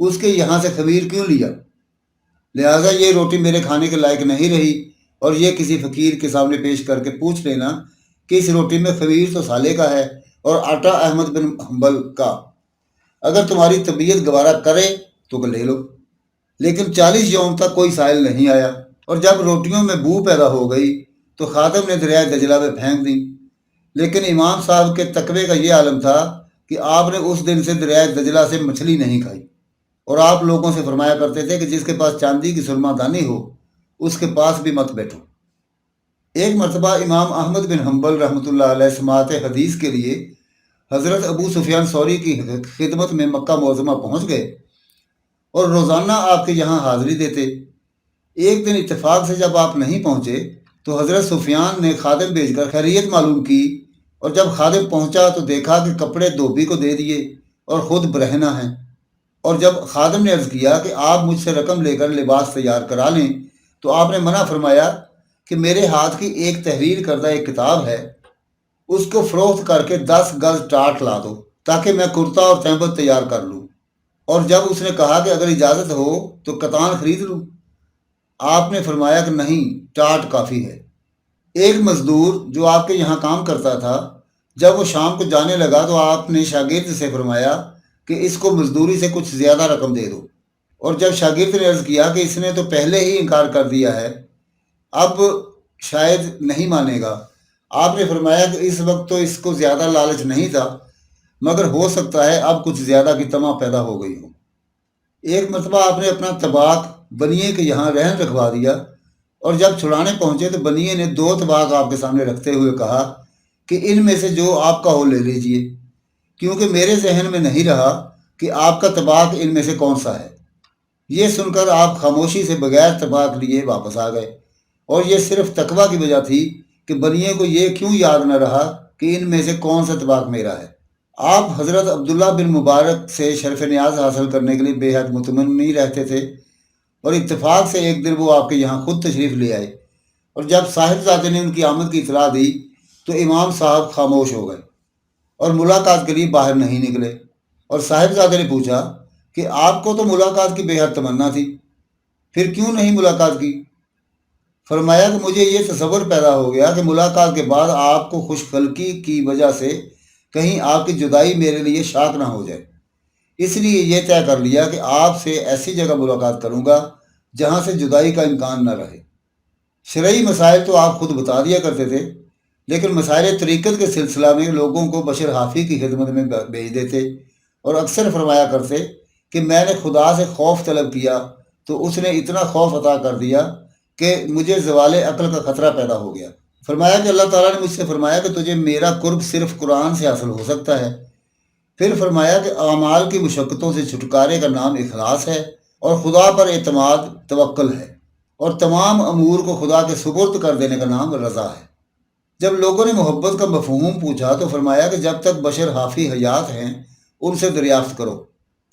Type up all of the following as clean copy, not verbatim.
اس کے یہاں سے خمیر کیوں لیا؟ لہٰذا یہ روٹی میرے کھانے کے لائق نہیں رہی، اور یہ کسی فقیر کے سامنے پیش کر کے پوچھ لینا کہ اس روٹی میں خمیر تو صالح کا ہے اور آٹا احمد بن حنبل کا، اگر تمہاری طبیعت گوارا کرے تو لے لو۔ لیکن 40 یوم تک کوئی سائل نہیں آیا، اور جب روٹیوں میں بو پیدا ہو گئی تو خادم نے دریائے دجلہ میں پھینک دی۔ لیکن امام صاحب کے تقوی کا یہ عالم تھا کہ آپ نے اس دن سے دریائے دجلہ سے مچھلی نہیں کھائی، اور آپ لوگوں سے فرمایا کرتے تھے کہ جس کے پاس چاندی کی سرما دانی ہو اس کے پاس بھی مت بیٹھو۔ ایک مرتبہ امام احمد بن حنبل رحمۃ اللہ علیہ سماعت حدیث کے لیے حضرت ابو سفیان ثوری کی خدمت میں مکہ معظمہ پہنچ گئے اور روزانہ آپ کے یہاں حاضری دیتے۔ ایک دن اتفاق سے جب آپ نہیں پہنچے تو حضرت سفیان نے خادم بھیج کر خیریت معلوم کی، اور جب خادم پہنچا تو دیکھا کہ کپڑے دھوبی کو دے دیے اور خود برہنہ ہیں، اور جب خادم نے عرض کیا کہ آپ مجھ سے رقم لے کر لباس تیار کرا لیں تو آپ نے منع فرمایا کہ میرے ہاتھ کی ایک تحریر کردہ ایک کتاب ہے، اس کو فروخت کر کے 10 گز ٹاٹ لا دو تاکہ میں کرتا اور تہبند تیار کر لوں۔ اور جب اس نے کہا کہ اگر اجازت ہو تو کتان خرید لوں، آپ نے فرمایا کہ نہیں، ٹاٹ کافی ہے۔ ایک مزدور جو آپ کے یہاں کام کرتا تھا، جب وہ شام کو جانے لگا تو آپ نے شاگرد سے فرمایا کہ اس کو مزدوری سے کچھ زیادہ رقم دے دو، اور جب شاگرد نے عرض کیا کہ اس نے تو پہلے ہی انکار کر دیا ہے، اب شاید نہیں مانے گا، آپ نے فرمایا کہ اس وقت تو اس کو زیادہ لالچ نہیں تھا، مگر ہو سکتا ہے اب کچھ زیادہ کی طمع پیدا ہو گئی ہو۔ ایک مرتبہ آپ نے اپنا طباق بنیے کے یہاں رہن رکھوا دیا، اور جب چھڑانے پہنچے تو بنیے نے 2 طباق آپ کے سامنے رکھتے ہوئے کہا کہ ان میں سے جو آپ کا ہو لے لیجئے، کیونکہ میرے ذہن میں نہیں رہا کہ آپ کا طباق ان میں سے کون سا ہے۔ یہ سن کر آپ خاموشی سے بغیر طباق لیے واپس آ گئے، اور یہ صرف تقویٰ کی وجہ تھی کہ بنیے کو یہ کیوں یاد نہ رہا کہ ان میں سے کون سا طباق میرا ہے۔ آپ حضرت عبداللہ بن مبارک سے شرف نیاز حاصل کرنے کے لیے بے حد مطمئن رہتے تھے، اور اتفاق سے ایک دن وہ آپ کے یہاں خود تشریف لے آئے، اور جب صاحبزادے نے ان کی آمد کی اطلاع دی تو امام صاحب خاموش ہو گئے اور ملاقات کے لیے باہر نہیں نکلے، اور صاحبزادے نے پوچھا کہ آپ کو تو ملاقات کی بے حد تمنا تھی، پھر کیوں نہیں ملاقات کی؟ فرمایا کہ مجھے یہ تصور پیدا ہو گیا کہ ملاقات کے بعد آپ کو خوش خلقی کی وجہ سے کہیں آپ کی جدائی میرے لیے شاق نہ ہو جائے، اس لیے یہ طے کر لیا کہ آپ سے ایسی جگہ ملاقات کروں گا جہاں سے جدائی کا امکان نہ رہے۔ شرعی مسائل تو آپ خود بتا دیا کرتے تھے، لیکن مسائل طریقت کے سلسلہ میں لوگوں کو بشر حافی کی خدمت میں بھیج دیتے، اور اکثر فرمایا کرتے کہ میں نے خدا سے خوف طلب کیا تو اس نے اتنا خوف عطا کر دیا کہ مجھے زوال عقل کا خطرہ پیدا ہو گیا۔ فرمایا کہ اللہ تعالیٰ نے مجھ سے فرمایا کہ تجھے میرا قرب صرف قرآن سے حاصل ہو سکتا ہے۔ پھر فرمایا کہ اعمال کی مشقتوں سے چھٹکارے کا نام اخلاص ہے، اور خدا پر اعتماد توکل ہے، اور تمام امور کو خدا کے سپرد کر دینے کا نام رضا ہے۔ جب لوگوں نے محبت کا مفہوم پوچھا تو فرمایا کہ جب تک بشر حافی حیات ہیں ان سے دریافت کرو۔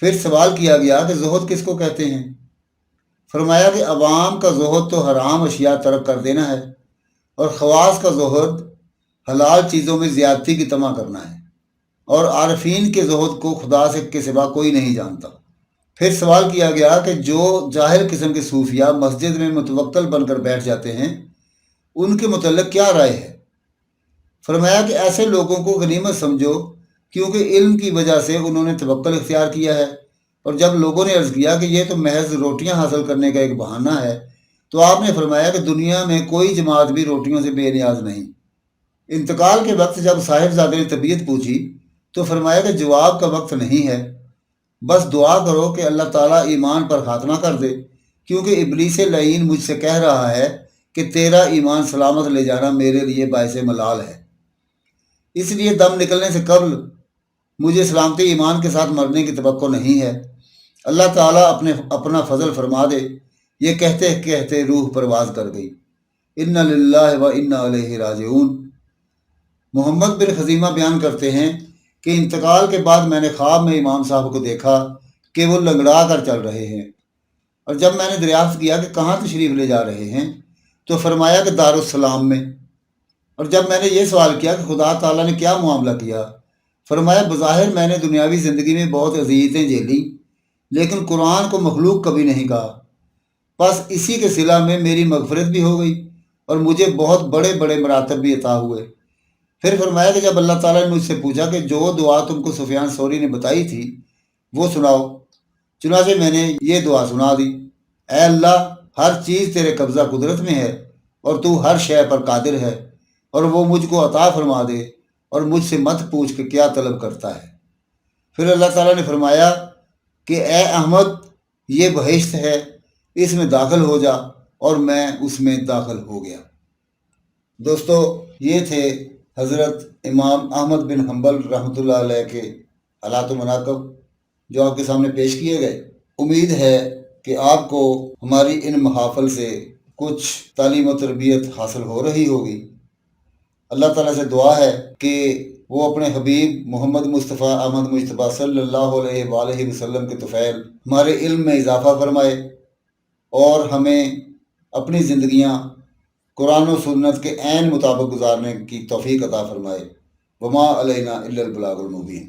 پھر سوال کیا گیا کہ زہد کس کو کہتے ہیں؟ فرمایا کہ عوام کا زہد تو حرام اشیاء ترک کر دینا ہے، اور خواص کا زہد حلال چیزوں میں زیادتی کی طمع کرنا ہے، اور عارفین کے زہد کو خدا سے کے سوا کوئی نہیں جانتا۔ پھر سوال کیا گیا کہ جو جاہل قسم کے صوفیہ مسجد میں متوکل بن کر بیٹھ جاتے ہیں ان کے متعلق کیا رائے ہے؟ فرمایا کہ ایسے لوگوں کو غنیمت سمجھو، کیونکہ علم کی وجہ سے انہوں نے توکل اختیار کیا ہے۔ اور جب لوگوں نے عرض کیا کہ یہ تو محض روٹیاں حاصل کرنے کا ایک بہانہ ہے تو آپ نے فرمایا کہ دنیا میں کوئی جماعت بھی روٹیوں سے بے نیاز نہیں۔ انتقال کے وقت جب صاحبزادے نے طبیعت پوچھی تو فرمایا کہ جواب کا وقت نہیں ہے، بس دعا کرو کہ اللہ تعالیٰ ایمان پر خاتمہ کر دے، کیونکہ ابلیس لعین مجھ سے کہہ رہا ہے کہ تیرا ایمان سلامت لے جانا میرے لیے باعث ملال ہے، اس لیے دم نکلنے سے قبل مجھے سلامتی ایمان کے ساتھ مرنے کی توقع نہیں ہے۔ اللہ تعالیٰ اپنا فضل فرما دے۔ یہ کہتے کہتے روح پرواز کر گئی۔ انا للہ و انا الیہ راجعون۔ محمد بن خزیمہ بیان کرتے ہیں کہ انتقال کے بعد میں نے خواب میں امام صاحب کو دیکھا کہ وہ لنگڑا کر چل رہے ہیں، اور جب میں نے دریافت کیا کہ کہاں تشریف لے جا رہے ہیں تو فرمایا کہ دارالسلام میں۔ اور جب میں نے یہ سوال کیا کہ خدا تعالیٰ نے کیا معاملہ کیا، فرمایا بظاہر میں نے دنیاوی زندگی میں بہت اذیتیں جھیلیں، لیکن قرآن کو مخلوق کبھی نہیں کہا۔ بس اسی کے صلہ میں میری مغفرت بھی ہو گئی اور مجھے بہت بڑے بڑے مراتب بھی عطا ہوئے۔ پھر فرمایا کہ جب اللہ تعالیٰ نے مجھ سے پوچھا کہ جو دعا تم کو سفیان ثوری نے بتائی تھی وہ سناؤ، چنانچہ میں نے یہ دعا سنا دی: اے اللہ، ہر چیز تیرے قبضہ قدرت میں ہے اور تو ہر شے پر قادر ہے، اور وہ مجھ کو عطا فرما دے اور مجھ سے مت پوچھ کہ کیا طلب کرتا ہے۔ پھر اللہ تعالیٰ نے فرمایا کہ اے احمد، یہ بہشت ہے، اس میں داخل ہو جا، اور میں اس میں داخل ہو گیا۔ دوستو، یہ تھے حضرت امام احمد بن حنبل رحمۃ اللہ علیہ کے حالات و مناقب جو آپ کے سامنے پیش کیے گئے۔ امید ہے کہ آپ کو ہماری ان محافل سے کچھ تعلیم و تربیت حاصل ہو رہی ہوگی۔ اللہ تعالیٰ سے دعا ہے کہ وہ اپنے حبیب محمد مصطفیٰ احمد مجتبیٰ صلی اللہ علیہ وآلہ وسلم کے طفیل ہمارے علم میں اضافہ فرمائے اور ہمیں اپنی زندگیاں قرآن و سنت کے عین مطابق گزارنے کی توفیق عطا فرمائے۔ وما علینا الا البلاغ المبین۔